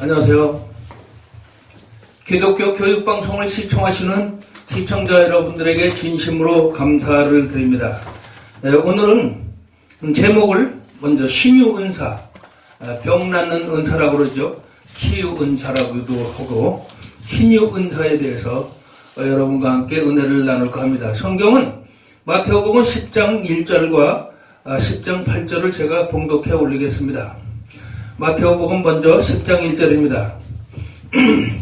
안녕하세요. 기독교 교육방송을 시청하시는 시청자 여러분들에게 진심으로 감사를 드립니다. 오늘은 제목을 먼저 신유은사, 병 낫는 은사라고 그러죠. 치유은사라고도 하고 신유은사에 대해서 여러분과 함께 은혜를 나눌까 합니다. 성경은 마태복음 10장 1절과 10장 8절을 제가 봉독해 올리겠습니다. 마태복음 먼저 10장 1절입니다.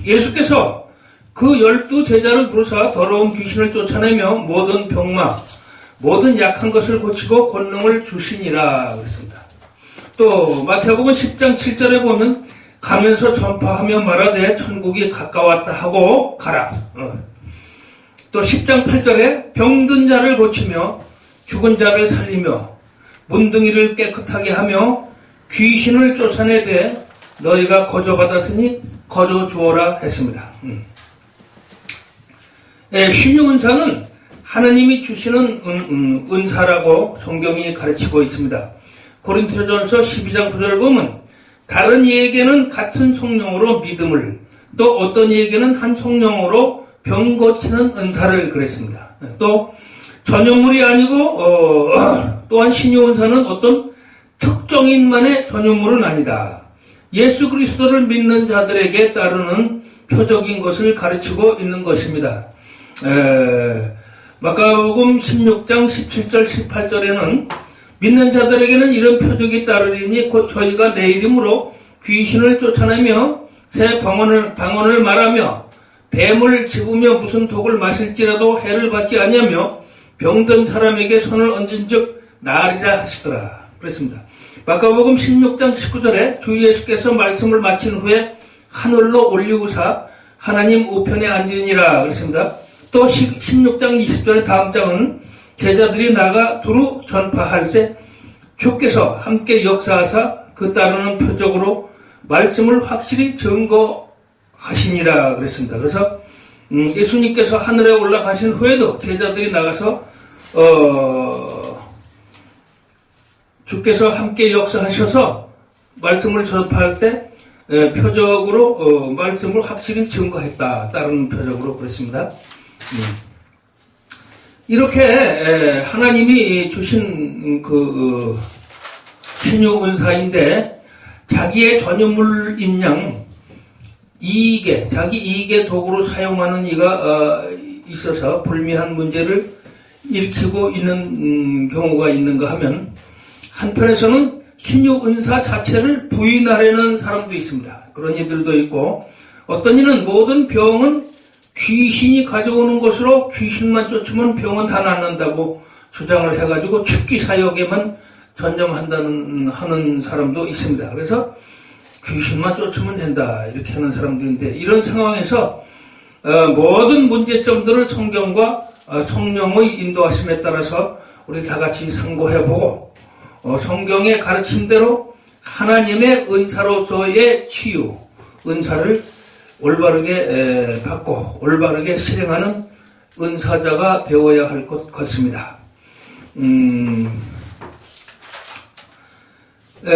예수께서 그 12 제자를 부르사 더러운 귀신을 쫓아내며 모든 병마, 모든 약한 것을 고치고 권능을 주시니라 그랬습니다. 또 마태복음 10장 7절에 보면 가면서 전파하며 말하되 천국이 가까웠다 하고 가라. 또 10장 8절에 병든 자를 고치며 죽은 자를 살리며 문둥이를 깨끗하게 하며 귀신을 쫓아내되 너희가 거저받았으니 거저 주어라 했습니다. 신유은사는 하나님이 주시는 은사라고 성경이 가르치고 있습니다. 고린토전서 12장 9절을 보면 다른 이에게는 같은 성령으로 믿음을, 또 어떤 이에게는 한 성령으로 병 고치는 은사를 그랬습니다. 또 전유물이 아니고 또한 신유은사는 어떤 특정인만의 전유물은 아니다. 예수 그리스도를 믿는 자들에게 따르는 표적인 것을 가르치고 있는 것입니다. 마가복음 16장 17절 18절에는 믿는 자들에게는 이런 표적이 따르리니 곧 저희가 내 이름으로 귀신을 쫓아내며 새 방언을 말하며 뱀을 집으며 무슨 독을 마실지라도 해를 받지 아니하며 병든 사람에게 손을 얹은즉 나으리라 하시더라. 그랬습니다. 마가복음 16장 19절에 주 예수께서 말씀을 마친 후에 하늘로 올리우사 하나님 우편에 앉으니라 그랬습니다. 또 16장 20절의 다음 장은 제자들이 나가 두루 전파할세 주께서 함께 역사하사 그 따르는 표적으로 말씀을 확실히 증거하시니라 그랬습니다. 그래서 예수님께서 하늘에 올라가신 후에도 제자들이 나가서 주께서 함께 역사하셔서 말씀을 전파할 때 표적으로 말씀을 확실히 증거했다. 다른 표적으로 그랬습니다. 이렇게 하나님이 주신 그 신유은사인데 자기의 전유물인 양 자기 이익의 도구로 사용하는 이가 있어서 불미한 문제를 일으키고 있는 경우가 있는가 하면 한편에서는 신유은사 자체를 부인하려는 사람도 있습니다. 그런 이들도 있고 어떤 이는 모든 병은 귀신이 가져오는 것으로 귀신만 쫓으면 병은 다 낫는다고 주장을 해가지고 축기 사역에만 전념하는 사람도 있습니다. 그래서 귀신만 쫓으면 된다 이렇게 하는 사람들인데 이런 상황에서 모든 문제점들을 성경과 성령의 인도하심에 따라서 우리 다 같이 상고해보고 성경의 가르침대로 하나님의 은사로서의 치유, 은사를 올바르게 받고 올바르게 실행하는 은사자가 되어야 할 것 같습니다.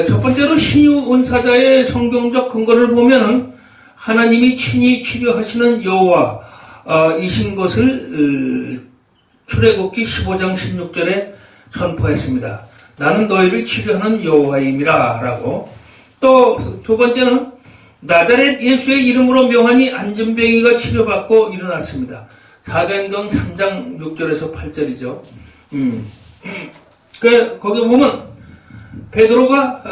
첫 번째로 신유은사자의 성경적 근거를 보면은 하나님이 친히 치료하시는 여호와이신 것을 출애굽기 15장 16절에 선포했습니다. 나는 너희를 치료하는 여호와임이라 라고. 또 두 번째는 나자렛 예수의 이름으로 명하니 안진뱅이가 치료받고 일어났습니다. 사도행전 3장 6절에서 8절이죠. 거기 보면 베드로가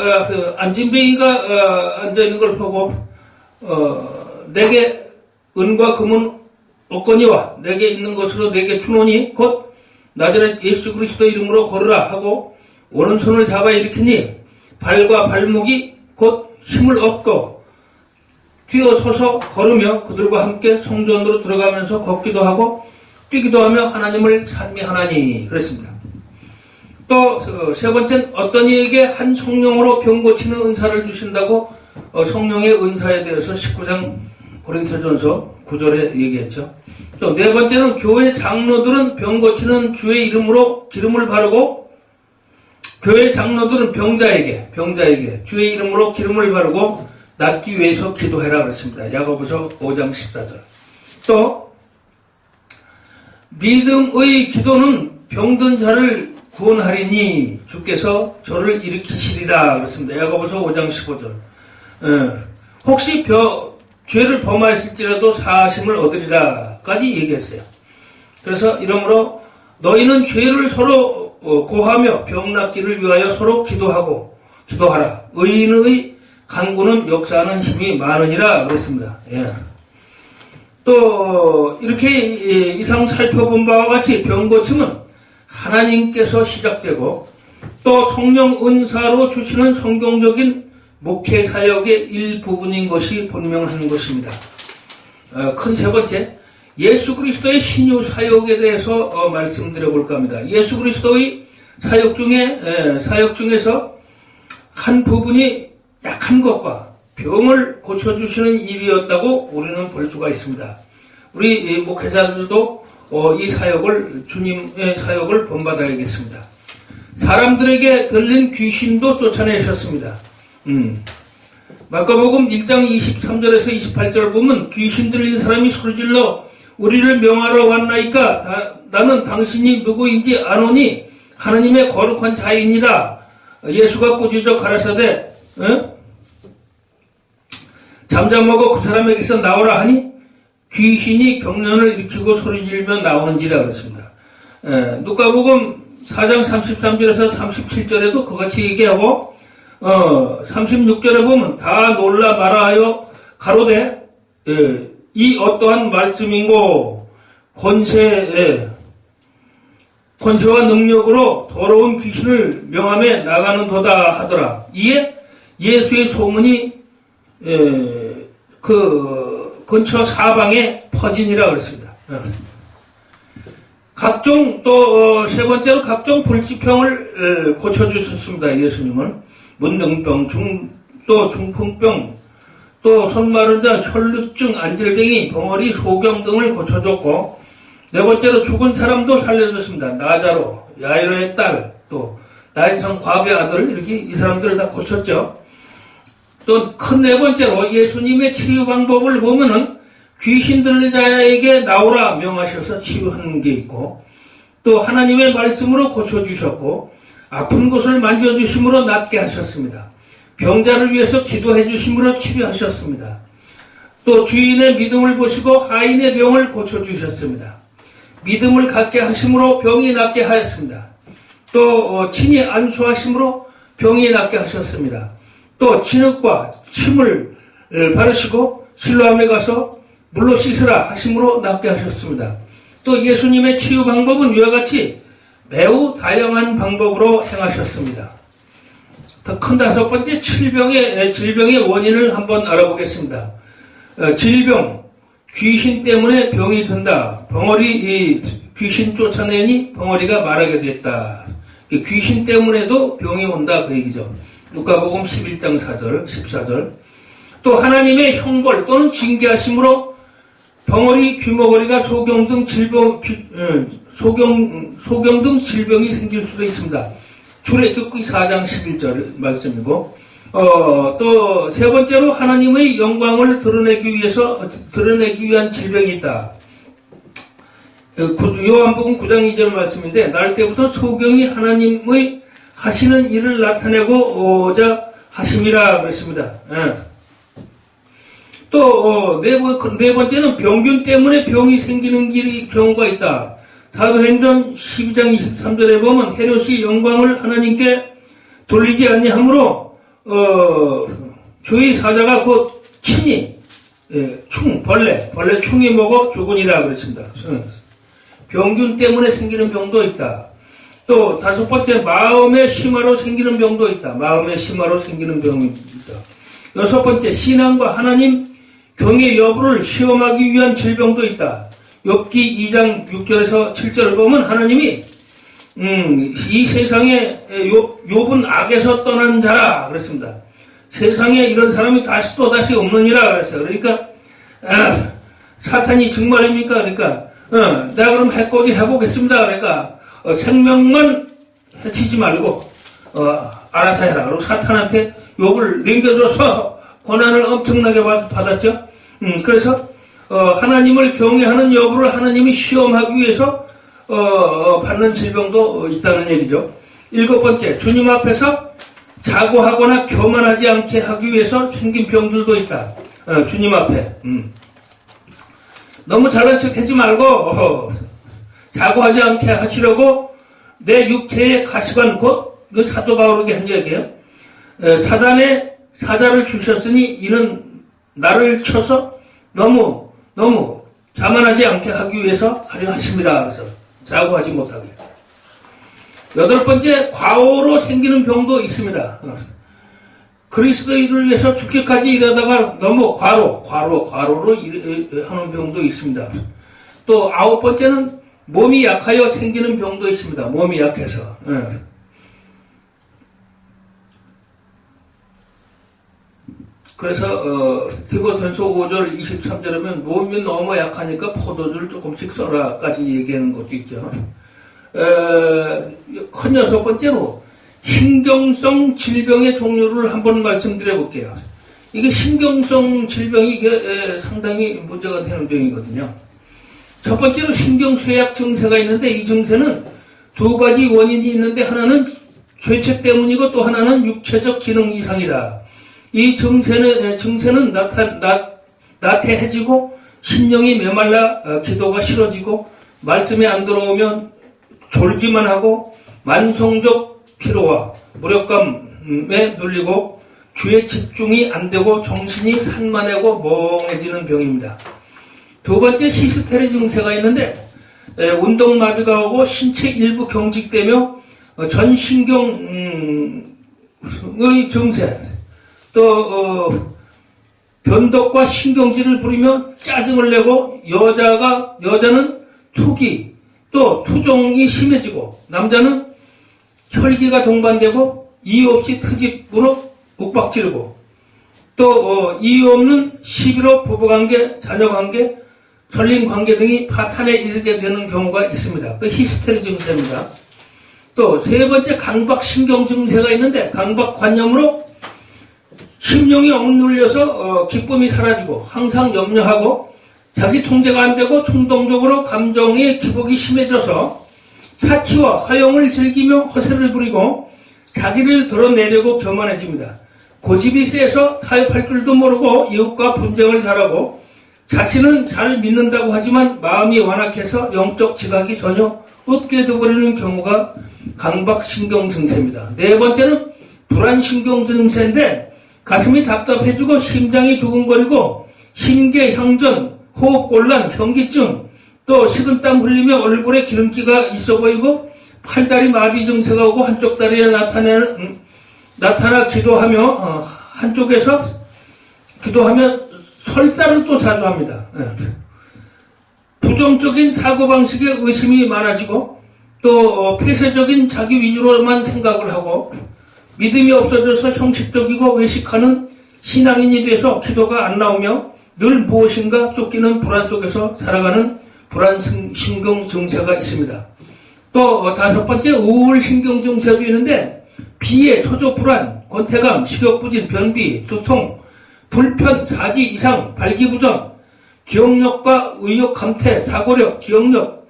안진뱅이가 앉아있는 걸 보고 내게 은과 금은 없거니와 내게 있는 것으로 내게 주노니 곧 나자렛 예수 그리스도 이름으로 걸으라 하고 오른손을 잡아 일으키니 발과 발목이 곧 힘을 얻고 뛰어서서 걸으며 그들과 함께 성전으로 들어가면서 걷기도 하고 뛰기도 하며 하나님을 찬미하나니 그랬습니다. 또 세 번째는 어떤 이에게 한 성령으로 병 고치는 은사를 주신다고 성령의 은사에 대해서 19장 고린토전서 9절에 얘기했죠. 또 네 번째는 교회 장로들은 병 고치는 주의 이름으로 기름을 바르고 교회 장로들은 병자에게 주의 이름으로 기름을 바르고 낫기 위해서 기도해라 그랬습니다. 야고보서 5장 14절. 또 믿음의 기도는 병든 자를 구원하리니 주께서 저를 일으키시리라 그랬습니다. 야고보서 5장 15절. 혹시 죄를 범하였을지라도 사하심을 얻으리라까지 얘기했어요. 그래서 이러므로 너희는 죄를 서로 고하며 병 낫기를 위하여 서로 기도하라. 의인의 간구는 역사하는 힘이 많으니라 그랬습니다. 예. 또 이렇게 이상 살펴본 바와 같이 병 고침은 하나님께서 시작되고 또 성령 은사로 주시는 성경적인 목회 사역의 일부분인 것이 분명한 것입니다. 큰 세 번째, 예수 그리스도의 신유 사역에 대해서 말씀드려 볼까 합니다. 예수 그리스도의 사역 중에서 한 부분이 약한 것과 병을 고쳐주시는 일이었다고 우리는 볼 수가 있습니다. 우리 목회자들도 주님의 사역을 본받아야겠습니다. 사람들에게 들린 귀신도 쫓아내셨습니다. 마가복음 1장 23절에서 28절 보면 귀신 들린 사람이 소리질러 우리를 명하러 왔나이까 나는 당신이 누구인지 아노니 하나님의 거룩한 자이니라. 예수가 꾸짖어 가라사대 잠잠하고 그 사람에게서 나오라 하니 귀신이 경련을 일으키고 소리지르며 나오는지라 그랬습니다. 누가복음 4장 33절에서 37절에도 그같이 얘기하고 36절에 보면 다 놀라 말하여 가로되 이 어떠한 말씀인고 권세와 능력으로 더러운 귀신을 명함에 나가는도다 하더라. 이에 예수의 소문이 그 근처 사방에 퍼지니라 그랬습니다. 각종 또 세 번째로 각종 불치병을 고쳐주셨습니다. 예수님은 문둥병, 또 중풍병, 또 손마른 자, 혈루증, 안질병이, 벙어리, 소경 등을 고쳐줬고 네 번째로 죽은 사람도 살려줬습니다. 나자로, 야이로의 딸, 또 나인성 과부의 아들 이렇게 이 사람들을 다 고쳤죠. 또 큰 네 번째로 예수님의 치유 방법을 보면은 귀신 들린 자에게 나오라 명하셔서 치유하는 게 있고 또 하나님의 말씀으로 고쳐주셨고 아픈 곳을 만져주심으로 낫게 하셨습니다. 병자를 위해서 기도해 주심으로 치료하셨습니다. 또 주인의 믿음을 보시고 하인의 병을 고쳐주셨습니다. 믿음을 갖게 하심으로 병이 낫게 하였습니다. 또 친히 안수하심으로 병이 낫게 하셨습니다. 또 진흙과 침을 바르시고 실로암에 가서 물로 씻으라 하심으로 낫게 하셨습니다. 또 예수님의 치유 방법은 이와 같이 매우 다양한 방법으로 행하셨습니다. 더 큰 다섯 번째 질병의 원인을 한번 알아보겠습니다. 질병, 귀신 때문에 병이 든다. 벙어리 귀신 쫓아내니 벙어리가 말하게 됐다. 귀신 때문에도 병이 온다 그 얘기죠. 누가복음 11장 4절, 14절. 또 하나님의 형벌 또는 징계하심으로 벙어리, 귀머거리가 소경 등 질병이 생길 수도 있습니다. 출애굽기 4장 11절 말씀이고 또 세 번째로 하나님의 영광을 드러내기 위한 질병이 있다. 요한복음 9장 2절 말씀인데 날 때부터 소경이 하나님의 하시는 일을 나타내고자 하심이라 그랬습니다. 또 네 번째는 병균 때문에 병이 생기는 경우가 있다. 사도행전 12장 23절에 보면 헤롯이 영광을 하나님께 돌리지 아니하므로 주의 사자가 곧 친히 벌레 충이 먹어 죽으니라 그랬습니다. 병균 때문에 생기는 병도 있다. 또 다섯 번째 마음의 심화로 생기는 병도 있다. 마음의 심화로 생기는 병이 있다. 여섯 번째 신앙과 하나님 경의 여부를 시험하기 위한 질병도 있다. 욥기 2장 6절에서 7절을 보면 하나님이 이 세상에 욥은 악에서 떠난 자라 그랬습니다. 세상에 이런 사람이 또다시 없느니라 그랬어요. 그러니까 사탄이 정말입니까? 그러니까 내가 그럼 해코지 해보겠습니다. 그러니까 생명만 해치지 말고 알아서 해라. 그리고 사탄한테 욥을 넘겨줘서 고난을 엄청나게 받았죠. 그래서 하나님을 경외하는 여부를 하나님이 시험하기 위해서 받는 질병도 있다는 얘기죠. 7번째, 주님 앞에서 자고하거나 교만하지 않게 하기 위해서 생긴 병들도 있다. 주님 앞에 너무 잘난 척 하지 말고 자고하지 않게 하시려고 내 육체의 가시관 곧 그 사도 바울에게 한 얘기예요. 사단의 사자를 주셨으니 이는 나를 쳐서 너무 자만하지 않게 하기 위해서 하려 하십니다. 그래서 자고하지 못하게. 8번째, 과오로 생기는 병도 있습니다. 그리스도인을 위해서 죽기까지 일하다가 너무 과로로 하는 병도 있습니다. 또 9번째는 몸이 약하여 생기는 병도 있습니다. 몸이 약해서. 그래서 디모데전서 5절 23절이면 몸이 너무 약하니까 포도주를 조금씩 써라까지 얘기하는 것도 있죠. 큰 6번째로 신경성 질병의 종류를 한번 말씀드려 볼게요. 이게 신경성 질병이 이게 상당히 문제가 되는 병이거든요. 첫 번째로 신경쇠약 증세가 있는데 이 증세는 두 가지 원인이 있는데 하나는 죄책 때문이고 또 하나는 육체적 기능 이상이다. 이 증세는 나태해지고 심령이 메말라 기도가 싫어지고 말씀에 안 들어오면 졸기만 하고 만성적 피로와 무력감에 눌리고 주에 집중이 안 되고 정신이 산만하고 멍해지는 병입니다. 두 번째 시스테리 증세가 있는데 운동마비가 오고 신체 일부 경직되며 전신경의 증세 또 변덕과 신경질을 부리며 짜증을 내고 여자는 투기 또 투정이 심해지고 남자는 혈기가 동반되고 이유 없이 트집으로 욱박지르고 또 이유 없는 시비로 부부관계, 자녀관계, 전린관계 등이 파탄에 이르게 되는 경우가 있습니다. 그 히스테리 증세입니다. 또 세 번째 강박신경 증세가 있는데 강박관념으로 심령이 억눌려서 기쁨이 사라지고 항상 염려하고 자기 통제가 안 되고 충동적으로 감정의 기복이 심해져서 사치와 허영을 즐기며 허세를 부리고 자기를 드러내려고 교만해집니다. 고집이 세서 타협할 줄도 모르고 이웃과 분쟁을 잘하고 자신은 잘 믿는다고 하지만 마음이 완악해서 영적 지각이 전혀 없게 되어버리는 경우가 강박신경 증세입니다. 네 번째는 불안신경 증세인데 가슴이 답답해지고 심장이 두근거리고 심계 향전, 호흡곤란, 현기증, 또 식은땀 흘리며 얼굴에 기름기가 있어 보이고 팔다리 마비 증세가 오고 한쪽 다리에 나타나 기도하며 한쪽에서 기도하며 설사를 또 자주 합니다. 부정적인 사고방식에 의심이 많아지고 또 폐쇄적인 자기 위주로만 생각을 하고 믿음이 없어져서 형식적이고 외식하는 신앙인이 돼서 기도가 안 나오며 늘 무엇인가 쫓기는 불안 속에서 살아가는 불안신경 증세가 있습니다. 또 다섯 번째 우울신경 증세도 있는데 비애, 초조 불안, 권태감, 식욕부진, 변비, 두통, 불편, 사지 이상, 발기부전, 기억력과 의욕 감퇴, 사고력, 기억력,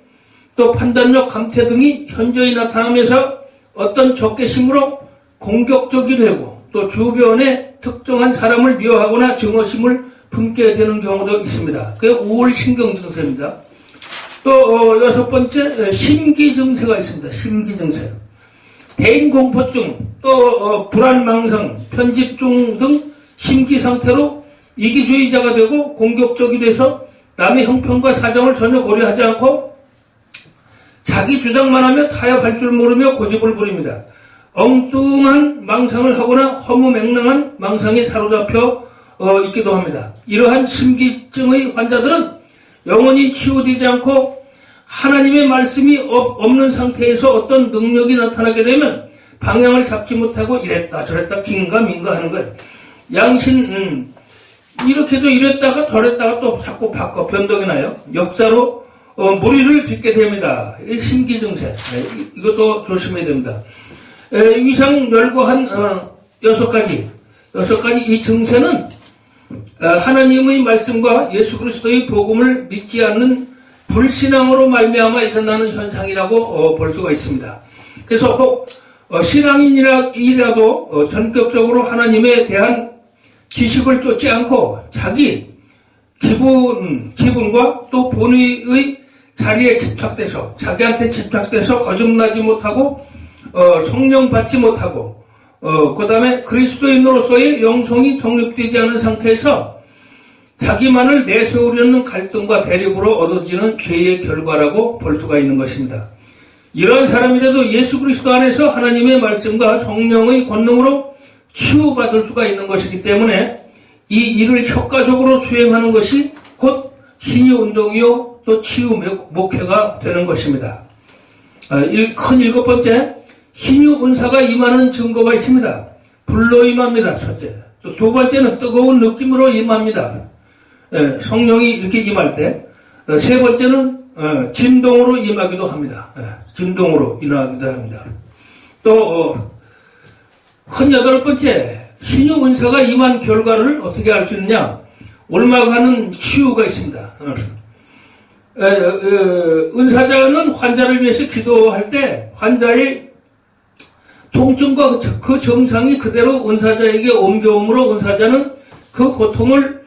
또 판단력 감퇴 등이 현저히 나타나면서 어떤 적개심으로 공격적이 되고 또 주변에 특정한 사람을 미워하거나 증오심을 품게 되는 경우도 있습니다. 그게 우울신경 증세입니다. 또 여섯 번째 심기 증세가 있습니다. 심기 증세. 대인공포증, 또 불안망상, 편집증 등 심기 상태로 이기주의자가 되고 공격적이 돼서 남의 형편과 사정을 전혀 고려하지 않고 자기 주장만 하며 타협할 줄 모르며 고집을 부립니다. 엉뚱한 망상을 하거나 허무맹랑한 망상에 사로잡혀 있기도 합니다. 이러한 심기증의 환자들은 영원히 치유되지 않고 하나님의 말씀이 없는 상태에서 어떤 능력이 나타나게 되면 방향을 잡지 못하고 이랬다 저랬다 긴가민가 하는 거예요. 양심 이렇게도 이랬다가 저랬다가 또 자꾸 바꿔 변동이 나요. 역사로 무리를 빚게 됩니다. 심기증세 이것도 조심해야 됩니다. 위상 열거한 6가지 이 증세는 하나님의 말씀과 예수 그리스도의 복음을 믿지 않는 불신앙으로 말미암아 일어나는 현상이라고 볼 수가 있습니다. 그래서 혹 신앙인이라도 전격적으로 하나님에 대한 지식을 쫓지 않고 자기 기분과 또 본의의 자리에 집착돼서 자기한테 집착돼서 거듭나지 못하고 성령 받지 못하고 그 다음에 그리스도인으로서의 영성이 정립되지 않은 상태에서 자기만을 내세우려는 갈등과 대립으로 얻어지는 죄의 결과라고 볼 수가 있는 것입니다. 이러한 사람이라도 예수 그리스도 안에서 하나님의 말씀과 성령의 권능으로 치유받을 수가 있는 것이기 때문에 이 일을 효과적으로 수행하는 것이 곧 신유운동이요 또 치유 목회가 되는 것입니다. 큰 일곱 번째, 신유은사가 임하는 증거가 있습니다. 불로 임합니다. 첫째. 또 두 번째는 뜨거운 느낌으로 임합니다. 성령이 이렇게 임할 때. 세 번째는 진동으로 임하기도 합니다. 진동으로 임하기도 합니다. 또 큰 여덟 번째, 신유은사가 임한 결과를 어떻게 알 수 있느냐? 옮아가는 치유가 있습니다. 은사자는 환자를 위해서 기도할 때 환자의 통증과 그 증상이 그대로 은사자에게 옮겨옴으로 은사자는 그 고통을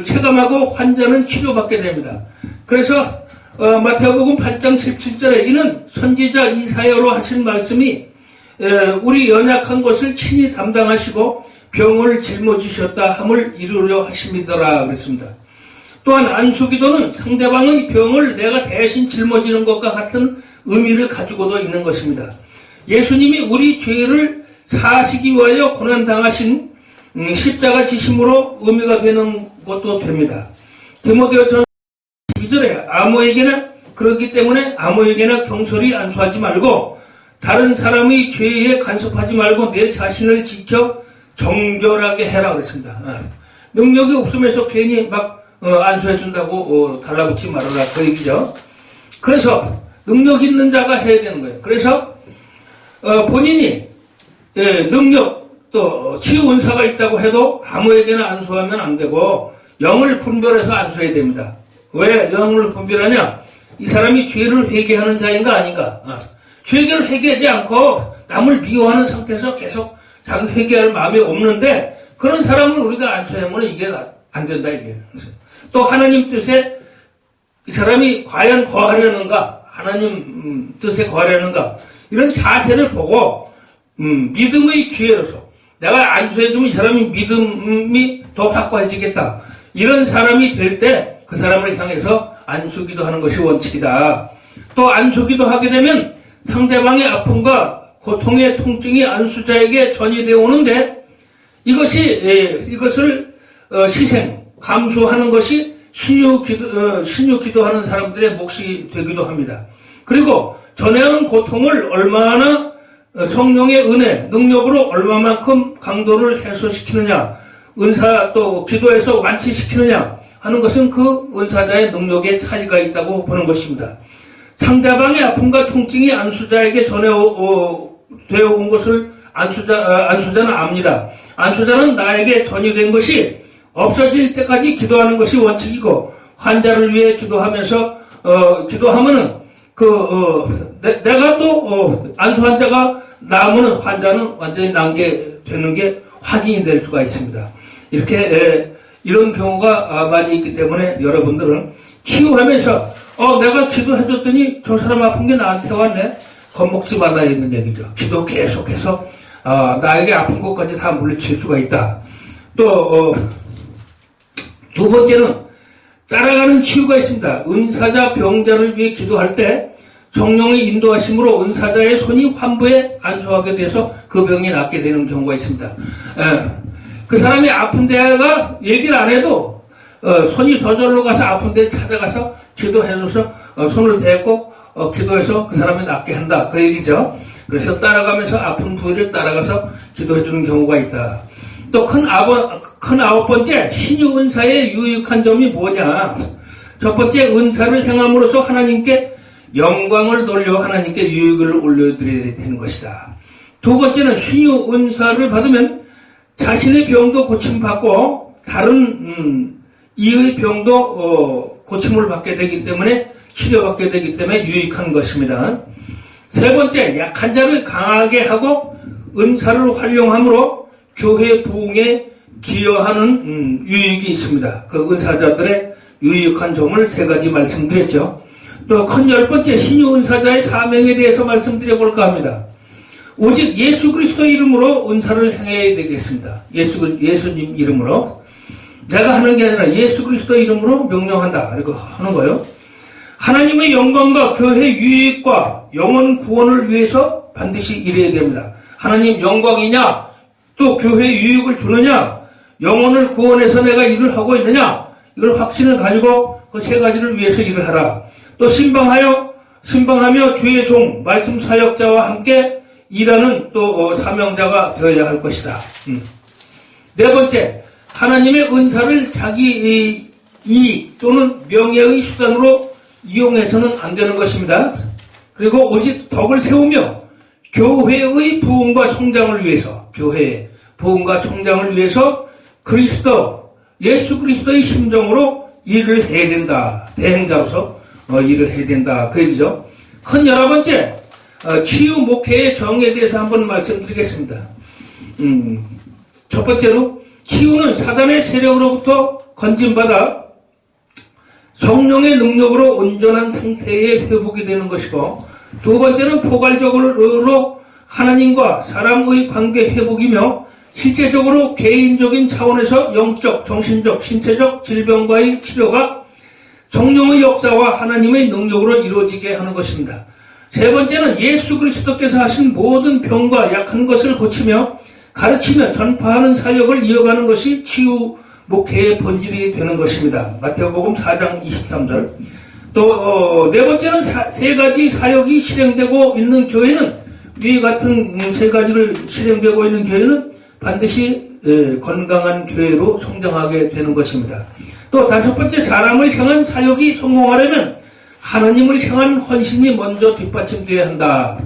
체감하고 환자는 치료받게 됩니다. 그래서 마태복음 8장 17절에 이는 선지자 이사야로 하신 말씀이 우리 연약한 것을 친히 담당하시고 병을 짊어지셨다 함을 이루려 하심이더라 그랬습니다. 또한 안수기도는 상대방의 병을 내가 대신 짊어지는 것과 같은 의미를 가지고도 있는 것입니다. 예수님이 우리 죄를 사하시기 위하여 고난당하신 십자가 지심으로 의미가 되는 것도 됩니다. 디모데후서 12절에 아무에게나 그렇기 때문에 아무에게나 경솔히 안수하지 말고 다른 사람의 죄에 간섭하지 말고 내 자신을 지켜 정결하게 해라 그랬습니다. 능력이 없으면서 괜히 막 안수해준다고 달라붙지 말아라 그 얘기죠. 그래서 능력 있는 자가 해야 되는 거예요. 그래서 본인이 능력 또 치유 은사가 있다고 해도 아무에게나 안수하면 안 되고 영을 분별해서 안수해야 됩니다. 왜 영을 분별하냐? 이 사람이 죄를 회개하는 자인가 아닌가? 죄를 회개하지 않고 남을 미워하는 상태에서 계속 자기 회개할 마음이 없는데 그런 사람을 우리가 안수하면 이게 안 된다 이게. 또 하나님 뜻에 이 사람이 과연 거하려는가? 하나님 뜻에 거하려는가? 이런 자세를 보고 믿음의 기회로서 내가 안수해주면 이 사람이 믿음이 더 확고해지겠다. 이런 사람이 될 때 그 사람을 향해서 안수기도 하는 것이 원칙이다. 또 안수기도 하게 되면 상대방의 아픔과 고통의 통증이 안수자에게 전이되어 오는데 이것을 감수하는 것이 신유기도하는 사람들의 몫이 되기도 합니다. 그리고 전해오는 고통을 얼마나 성령의 은혜, 능력으로 얼마만큼 강도를 해소시키느냐, 은사 또 기도에서 완치시키느냐 하는 것은 그 은사자의 능력에 차이가 있다고 보는 것입니다. 상대방의 아픔과 통증이 안수자에게 되어 온 것을 안수자는 압니다. 안수자는 나에게 전이된 것이 없어질 때까지 기도하는 것이 원칙이고 환자를 위해 기도하면은 내가 또 안수 환자가 나으면 환자는 완전히 낫게 되는 게 확인이 될 수가 있습니다. 이렇게 이런 경우가 많이 있기 때문에 여러분들은 치유하면서 내가 기도해줬더니 저 사람 아픈 게 나한테 왔네. 겁먹지 말라 있는 얘기죠. 기도 계속해서 나에게 아픈 것까지 다 물리칠 수가 있다. 또 두 번째는 따라가는 치유가 있습니다. 은사자 병자를 위해 기도할 때 성령의 인도하심으로 은사자의 손이 환부에 안수하게 돼서 그 병이 낫게 되는 경우가 있습니다. 그 사람이 아픈 데가 얘기를 안 해도 손이 저절로 가서 아픈 데 찾아가서 기도해줘서 손을 대고 기도해서 그 사람이 낫게 한다 그 얘기죠. 그래서 따라가면서 아픈 부위를 따라가서 기도해주는 경우가 있다. 또 큰 아홉 번째 신유 은사의 유익한 점이 뭐냐? 첫 번째 은사를 행함으로써 하나님께 영광을 돌려 하나님께 유익을 올려드려야 되는 것이다. 두 번째는 신유 은사를 받으면 자신의 병도 고침받고 다른 이의 병도 고침을 받게 되기 때문에 치료받게 되기 때문에 유익한 것입니다. 세 번째, 약한 자를 강하게 하고 은사를 활용함으로 교회 부흥에 기여하는 유익이 있습니다. 그 은사자들의 유익한 점을 세 가지 말씀드렸죠. 또 큰 10번째, 신유 은사자의 사명에 대해서 말씀드려 볼까 합니다. 오직 예수 그리스도 이름으로 은사를 행해야 되겠습니다. 예수님 이름으로. 내가 하는 게 아니라 예수 그리스도 이름으로 명령한다. 이렇게 하는 거예요. 하나님의 영광과 교회 유익과 영혼 구원을 위해서 반드시 일해야 됩니다. 하나님 영광이냐, 또 교회 유익을 주느냐, 영혼을 구원해서 내가 일을 하고 있느냐, 이걸 확신을 가지고 그 세 가지를 위해서 일을 하라. 또 신방하며 주의 종, 말씀 사역자와 함께 일하는 또 사명자가 되어야 할 것이다. 네 번째, 하나님의 은사를 자기 이익 또는 명예의 수단으로 이용해서는 안 되는 것입니다. 그리고 오직 덕을 세우며 교회의 부흥과 성장을 위해서, 교회의 부흥과 성장을 위해서 예수 그리스도의 심정으로 일을 해야 된다. 대행자로서 일을 해야 된다. 그 얘기죠. 큰 11번째, 치유 목회의 정에 대해서 한번 말씀드리겠습니다. 첫 번째로, 치유는 사단의 세력으로부터 건진받아 성령의 능력으로 온전한 상태에 회복이 되는 것이고, 두 번째는 포괄적으로 하나님과 사람의 관계 회복이며, 실제적으로 개인적인 차원에서 영적, 정신적, 신체적 질병과의 치료가 성령의 역사와 하나님의 능력으로 이루어지게 하는 것입니다. 세 번째는 예수 그리스도께서 하신 모든 병과 약한 것을 고치며 가르치며 전파하는 사역을 이어가는 것이 치유 목회의 본질이 되는 것입니다. 마태복음 4장 23절. 또 네 번째는 세 가지 사역이 실행되고 있는 교회는, 위 같은 세 가지를 실행되고 있는 교회는 반드시 건강한 교회로 성장하게 되는 것입니다. 또 다섯 번째, 사람을 향한 사역이 성공하려면 하나님을 향한 헌신이 먼저 뒷받침되어야 한다.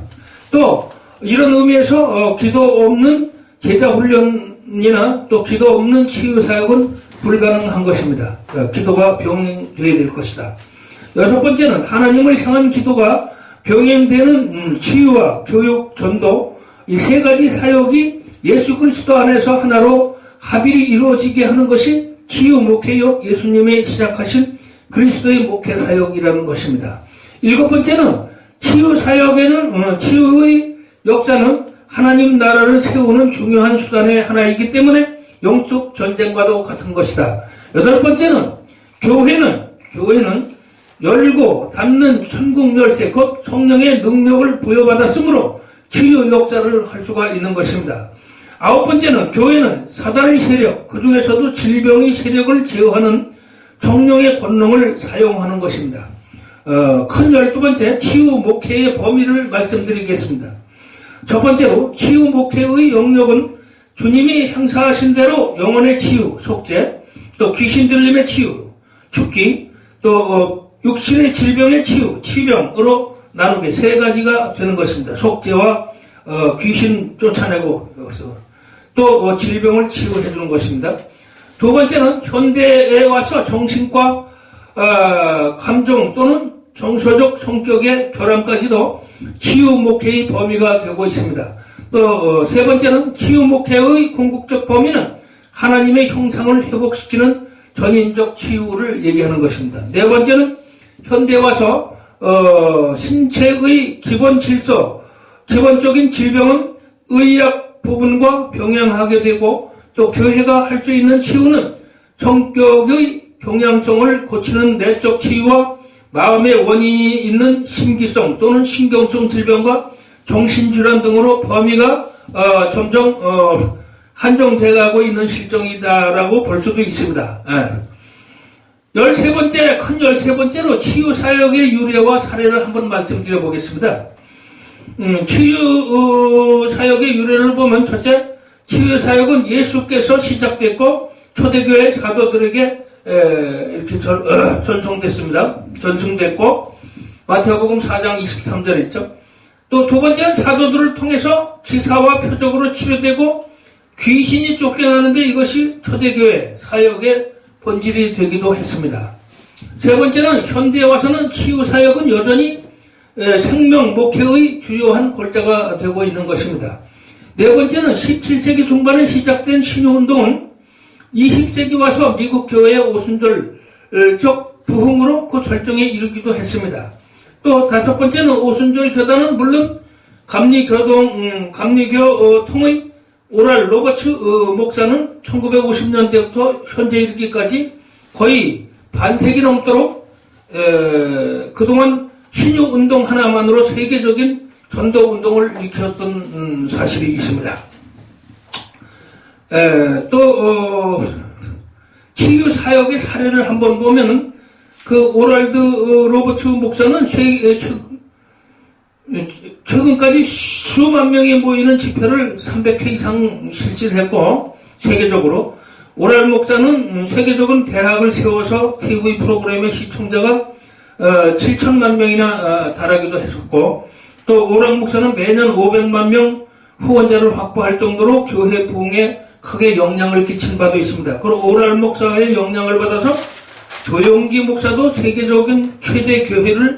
또 이런 의미에서 기도 없는 제자 훈련이나 또 기도 없는 치유 사역은 불가능한 것입니다. 기도가 병행되어야 될 것이다. 여섯 번째는 하나님을 향한 기도가 병행되는 치유와 교육, 전도, 이 세 가지 사역이 예수 그리스도 안에서 하나로 합일이 이루어지게 하는 것이 치유 목회요, 예수님의 시작하신 그리스도의 목회 사역이라는 것입니다. 일곱 번째는 치유 사역에는 치유의 역사는 하나님 나라를 세우는 중요한 수단의 하나이기 때문에 영적 전쟁과도 같은 것이다. 여덟 번째는 교회는 열고 닫는 천국 열쇠 곧 성령의 능력을 부여받았으므로 치유 역사를 할 수가 있는 것입니다. 아홉 번째는 교회는 사단의 세력, 그 중에서도 질병의 세력을 제어하는 성령의 권능을 사용하는 것입니다. 큰 12번째, 치유 목회의 범위를 말씀드리겠습니다. 첫 번째로, 치유 목회의 영역은 주님이 행사하신 대로 영혼의 치유, 속죄, 또 귀신 들림의 치유, 죽기, 또 육신의 질병의 치유, 치병으로 나누게 세 가지가 되는 것입니다. 속죄와 귀신 쫓아내고 또 질병을 치유해 주는 것입니다. 두 번째는 현대에 와서 정신과 감정 또는 정서적 성격의 결함까지도 치유 목회의 범위가 되고 있습니다. 또 세 번째는 치유 목회의 궁극적 범위는 하나님의 형상을 회복시키는 전인적 치유를 얘기하는 것입니다. 네 번째는 현대에 와서 신체의 기본 질서, 기본적인 질병은 의학 부분과 병행하게 되고, 또 교회가 할 수 있는 치유는 성격의 경향성을 고치는 내적 치유와 마음의 원인이 있는 심기성 또는 신경성 질병과 정신질환 등으로 범위가 점점 한정돼가고 있는 실정이다라고 볼 수도 있습니다. 13번째, 큰 13번째로 치유 사역의 유래와 사례를 한번 말씀드려 보겠습니다. 치유 사역의 유래를 보면, 첫째, 치유 사역은 예수께서 시작됐고 초대교회 사도들에게 이렇게 전승됐고, 마태복음 4장 23절 있죠. 또 두 번째는 사도들을 통해서 기사와 표적으로 치료되고 귀신이 쫓겨나는데 이것이 초대교회 사역의 본질이 되기도 했습니다. 세 번째는 현대에 와서는 치유사역은 여전히 생명 목회의 주요한 골자가 되고 있는 것입니다. 네 번째는 17세기 중반에 시작된 신유운동은 20세기 와서 미국 교회의 오순절적 부흥으로 그 절정에 이르기도 했습니다. 또 다섯 번째는 오순절 교단은 물론 감리교 통의 오랄 로버츠 목사는 1950년대부터 현재 이르기까지 거의 반세기 넘도록 그동안 신유운동 하나만으로 세계적인 전도운동을 일으켰던 사실이 있습니다. 치유사역의 사례를 한번 보면 그 오랄드 로버츠 목사는 최근까지 수만 명이 모이는 집회를 300회 이상 실시를 했고, 세계적으로 오랄 목사는 세계적인 대학을 세워서 TV 프로그램의 시청자가 7천만 명이나 달하기도 했었고, 또 오랄 목사는 매년 500만 명 후원자를 확보할 정도로 교회 부흥에 크게 영향을 끼친 바도 있습니다. 그리고 오랄 목사의 영향을 받아서 조용기 목사도 세계적인 최대 교회를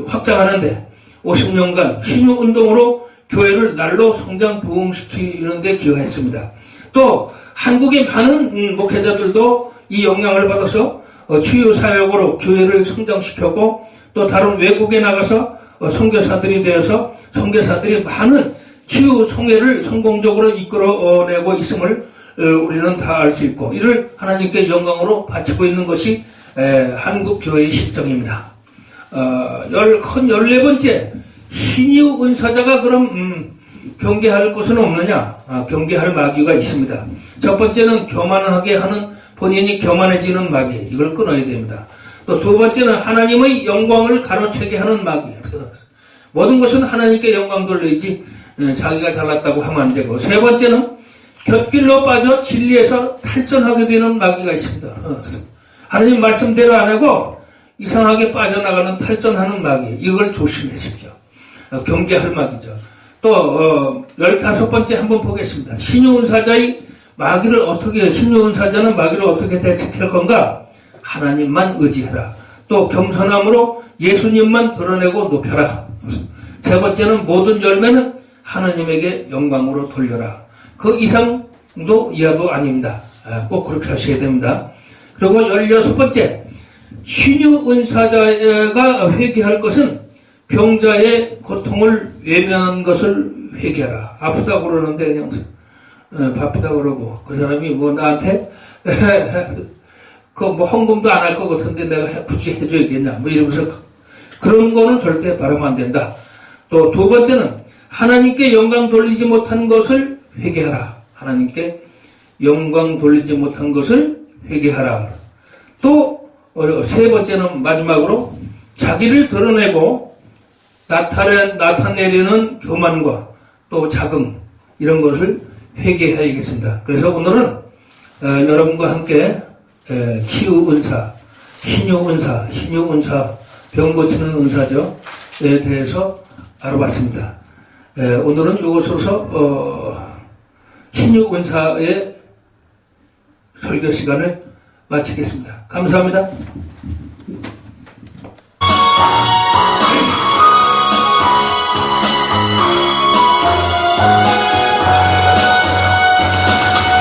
확장하는데 50년간 신유운동으로 교회를 날로 성장 부흥시키는 데 기여했습니다. 또 한국의 많은 목회자들도 이 영향을 받아서 치유사역으로 교회를 성장시켰고, 또 다른 외국에 나가서 선교사들이 되어서 선교사들이 많은 치유 성회를 성공적으로 이끌어내고 있음을 우리는 다 알 수 있고, 이를 하나님께 영광으로 바치고 있는 것이 한국 교회의 실정입니다. 14번째, 신유 은사자가 그럼 경계할 것은 없느냐? 경계할 마귀가 있습니다. 첫 번째는 교만하게 하는, 본인이 교만해지는 마귀, 이걸 끊어야 됩니다. 또 두 번째는 하나님의 영광을 가로채게 하는 마귀. 모든 것은 하나님께 영광 돌려야지 자기가 잘났다고 하면 안 되고, 세 번째는 곁길로 빠져 진리에서 탈전하게 되는 마귀가 있습니다. 하나님 말씀대로 안 하고 이상하게 빠져나가는 탈전하는 마귀, 이걸 조심하십시오. 경계할 마귀죠. 또 15번째 한번 보겠습니다. 신유은사자의 마귀를 어떻게, 신유은사자는 마귀를 어떻게 대책할 건가? 하나님만 의지해라. 또 겸손함으로 예수님만 드러내고 높여라. 세 번째는 모든 열매는 하나님에게 영광으로 돌려라. 그 이상도 이하도 아닙니다. 꼭 그렇게 하셔야 됩니다. 그리고 16번째, 신유은사자가 회개할 것은 병자의 고통을 외면한 것을 회개하라. 아프다고 그러는데 그냥 바쁘다고 그러고, 그 사람이 뭐 나한테 그 뭐 헌금도 안 할 것 같은데 내가 굳이 해줘야겠냐 뭐 이러면서 그런 거는 절대 바라면 안 된다. 또 두 번째는 하나님께 영광 돌리지 못한 것을 회개하라. 하나님께 영광 돌리지 못한 것을 회개하라. 또 세 번째는 마지막으로 자기를 드러내고 나타내려는 교만과 또 자긍, 이런 것을 회개해야겠습니다. 그래서 오늘은 여러분과 함께 치유은사, 신유은사, 병 고치는 은사죠. 에 대해서 알아봤습니다. 오늘은 이것으로서 신유은사의 설교 시간을 마치겠습니다. 감사합니다.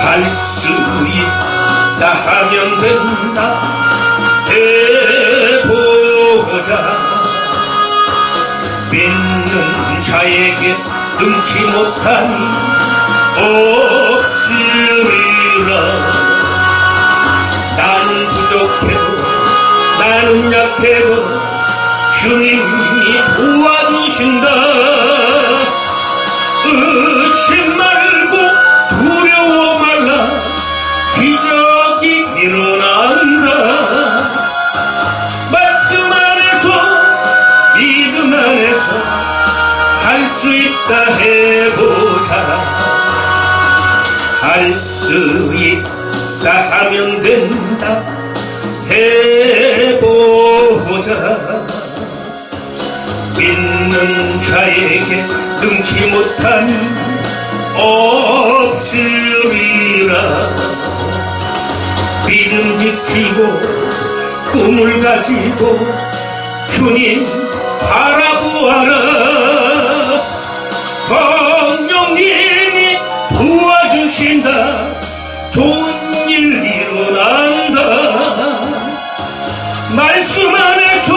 할 수 있다 하면 된다 해보자. 믿는 자에게 능치 못한 없으리라. 나는 부족해도 나는 약해도 주님이 도와주신다. 의심 말고 두려워 말라. 기적이 일어난다. 말씀 안에서 믿음 안에서 할 수 있다 해보자. 할 수 있다 하면 된다 해보자. 믿는 자에게 능치 못한 없으리라. 믿음 지키고 꿈을 가지고 주님 바라보아라. 성령님이 도와주신다. 좋은 일 일어난다. 말씀 안에서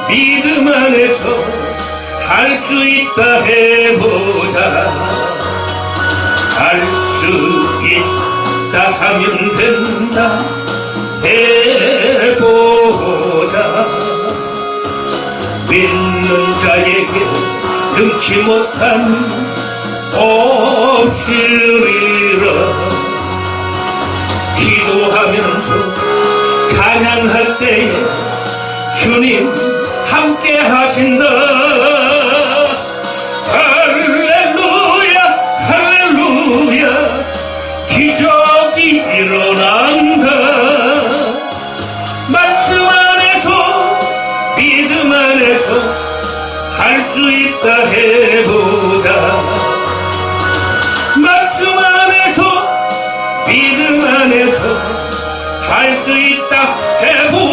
믿음 안에서 할 수 있다. 해보자. 할 수 있다 하면 된다. 해보자. 믿는 자에게 능치 못한 없으리라. 기도하면서 찬양할 때에 주님 함께 하신다. 할렐루야 할렐루야. 기적이 일어난다. 말씀 안에서 믿음 안에서 할 수 있다. 해보자. 말씀 안에서 믿음 안에서 할 수 있다. 해보자.